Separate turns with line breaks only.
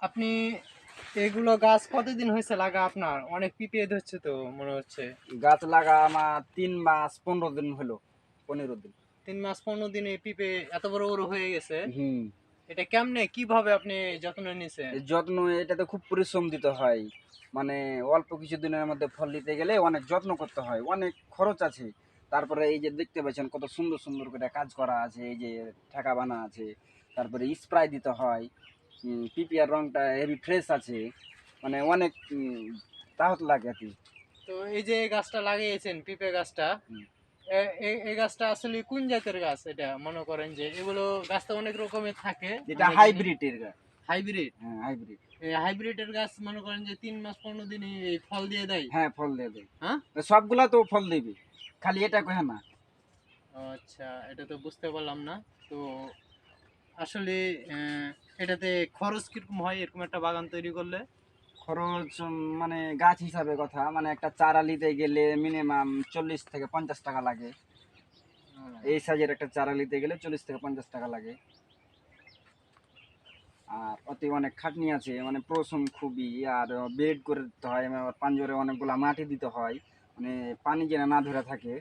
আপনি এগুলো গাছ কতদিন হয়েছে লাগা আপনার? অনেক পিঁপড়ে ধরছে তো মনে হচ্ছে।
গাছ লাগা আমার ৩ মাস ১৫ দিন হলো, ১৫ দিন।
৩ মাস ১৫ দিনে পিঁপড়ে এত বড় বড় হয়ে গেছে।
হুম।
এটা কেমনে কিভাবে আপনি যত্ন নিছেন?
এই যত্ন এটাতে খুব পরিশ্রম দিতে হয়। মানে অল্প কিছুদিনের মধ্যে ফল দিতে গেলে অনেক যত্ন করতে হয়, অনেক খরচ আছে। তারপরে এই যে দেখতে পাচ্ছেন কত সুন্দর সুন্দর করে কাজ করা আছে, এই যে ঠেকা বানা আছে, তারপরে স্প্রে দিতে হয়। পিপিআর রংটা হেভি ফ্রেশ আছে, মানে অনেক তাহত লাগে আর কি।
তো এই যে এই গাছটা লাগিয়েছেন পিঁপে গাছটা,
হুম।
এই গাছটা আসলে কোন জাতের গাছ? এটা মনে করেন যে এগুলো গাছ তো অনেক রকমের থাকে
এটা
আমরা জানি।
হাইব্রিডের গাছ।
হাইব্রিড।
হ্যাঁ, হাইব্রিড।
এই হাইব্রিডের গাছ মনে করেন যে ৩ মাস ১৫ দিনে ফল দিয়ে দেয়।
হ্যাঁ, ফল দিয়ে দেয়।
হ্যাঁ?
সবগুলা তো ফল দিবে, খালি এটা কহে না।
ও আচ্ছা, এটা তো বুঝতে পারলাম না। তো আসলে এটাতে খরচ কিরকম হয় এরকম একটা বাগান তৈরি করলে?
খরচ মানে গাছ হিসাবে কথা, মানে একটা চারা নিতে গেলে মিনিমাম ৪০ থেকে ৫০ টাকা লাগে। এই সাইজের একটা চারা নিতে গেলে ৪০ থেকে ৫০ টাকা লাগে। আর অতি অনেক খাটনি আছে, মানে পরিশ্রম খুবই। আর বেড করে দিতে হয়, আবার পাঞ্জরে অনেকগুলা মাটি দিতে হয়, মানে পানি যেন না ধরে থাকে।